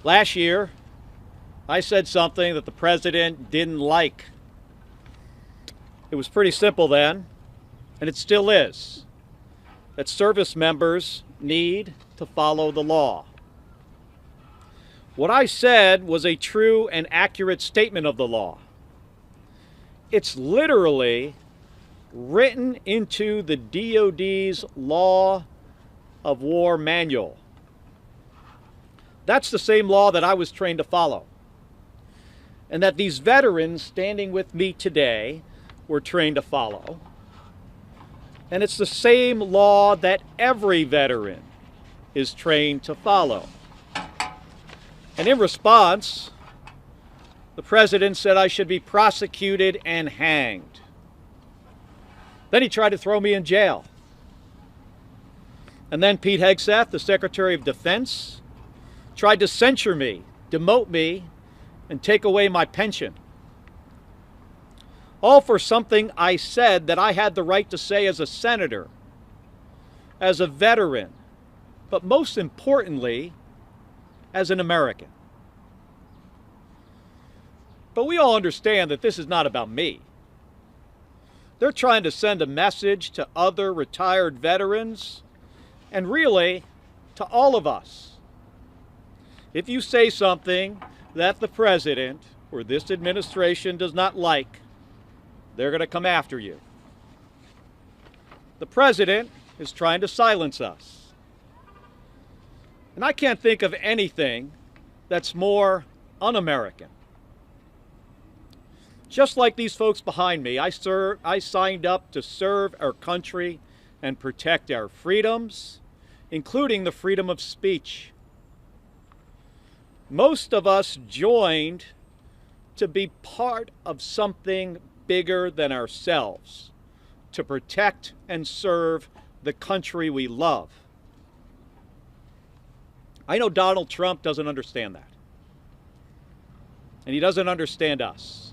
Last year, I said something that the president didn't like. It was pretty simple then, and it still is, that service members need to follow the law. What I said was a true and accurate statement of the law. It's literally written into the DoD's Law of War Manual. That's the same law that I was trained to follow, and that these veterans standing with me today were trained to follow. And it's the same law that every veteran is trained to follow. And in response, the president said I should be prosecuted and hanged. Then he tried to throw me in jail. And then Pete Hegseth, the Secretary of Defense, tried to censure me, demote me, and take away my pension. All for something I said that I had the right to say as a senator, as a veteran, but most importantly, as an American. But we all understand that this is not about me. They're trying to send a message to other retired veterans, and really, to all of us. If you say something that the president or this administration does not like, they're going to come after you. The president is trying to silence us. And I can't think of anything that's more un-American. Just like these folks behind me, I signed up to serve our country and protect our freedoms, including the freedom of speech. Most of us joined to be part of something bigger than ourselves, to protect and serve the country we love. I know Donald Trump doesn't understand that. And he doesn't understand us.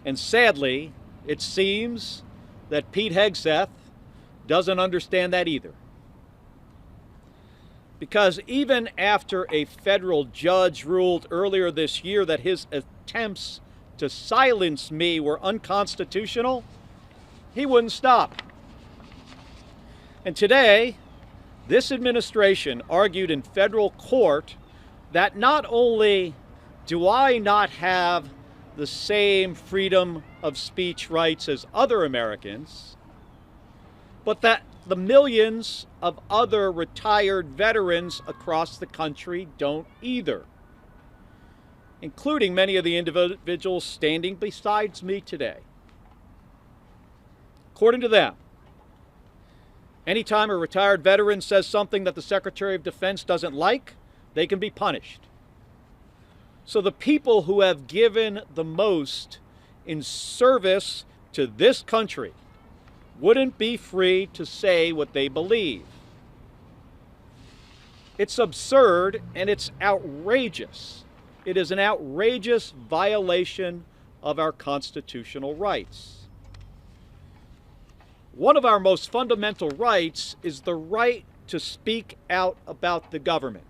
And sadly, it seems that Pete Hegseth doesn't understand that either. Because even after a federal judge ruled earlier this year that his attempts to silence me were unconstitutional, he wouldn't stop. And today, this administration argued in federal court that not only do I not have the same freedom of speech rights as other Americans, but that the millions of other retired veterans across the country don't either, including many of the individuals standing beside me today. According to them, anytime a retired veteran says something that the Secretary of Defense doesn't like, they can be punished. So the people who have given the most in service to this country wouldn't be free to say what they believe. It's absurd and it's outrageous. It is an outrageous violation of our constitutional rights. One of our most fundamental rights is the right to speak out about the government.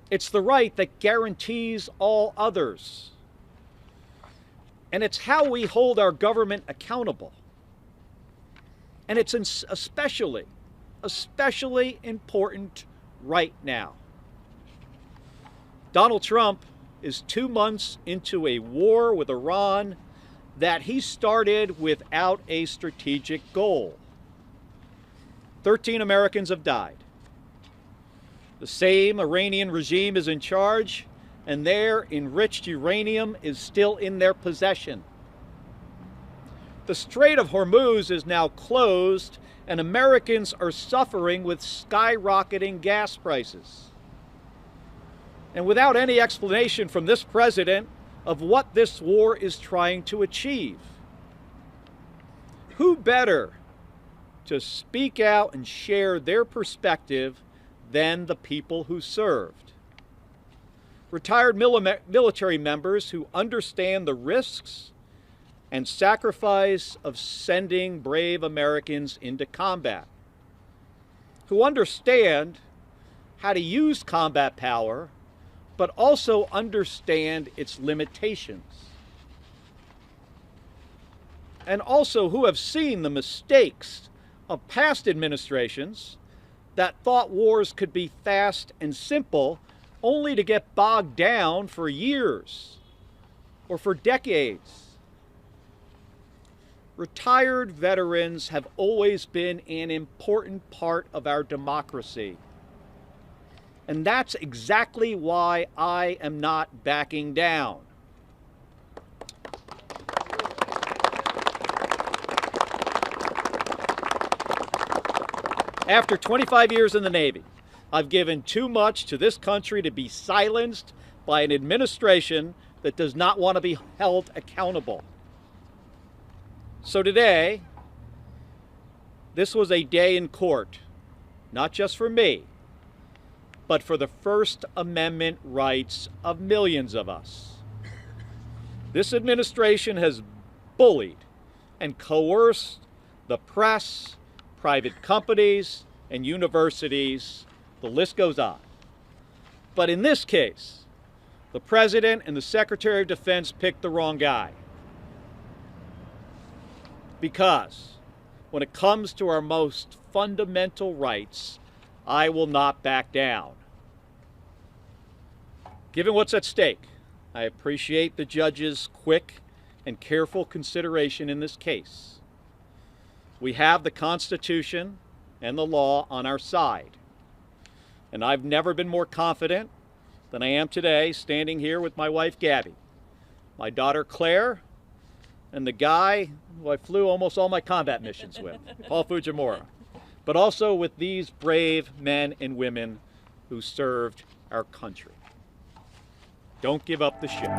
It's the right that guarantees all others. And it's how we hold our government accountable. And it's especially important right now. Donald Trump is 2 months into a war with Iran that he started without a strategic goal. 13 Americans have died. The same Iranian regime is in charge, and their enriched uranium is still in their possession. The Strait of Hormuz is now closed, and Americans are suffering with skyrocketing gas prices. And without any explanation from this president of what this war is trying to achieve. Who better to speak out and share their perspective than the people who served? Retired military members who understand the risks and sacrifice of sending brave Americans into combat, who understand how to use combat power, but also understand its limitations. And also who have seen the mistakes of past administrations that thought wars could be fast and simple, only to get bogged down for years or for decades. Retired veterans have always been an important part of our democracy. And that's exactly why I am not backing down. After 25 years in the Navy, I've given too much to this country to be silenced by an administration that does not want to be held accountable. So today, this was a day in court, not just for me, but for the First Amendment rights of millions of us. This administration has bullied and coerced the press, private companies, and universities. The list goes on. But in this case, the President and the Secretary of Defense picked the wrong guy. Because when it comes to our most fundamental rights, I will not back down. Given what's at stake, I appreciate the judge's quick and careful consideration in this case. We have the Constitution and the law on our side. And I've never been more confident than I am today, standing here with my wife, Gabby, my daughter, Claire, and the guy who I flew almost all my combat missions with, Paul Fujimura, but also with these brave men and women who served our country. Don't give up the ship.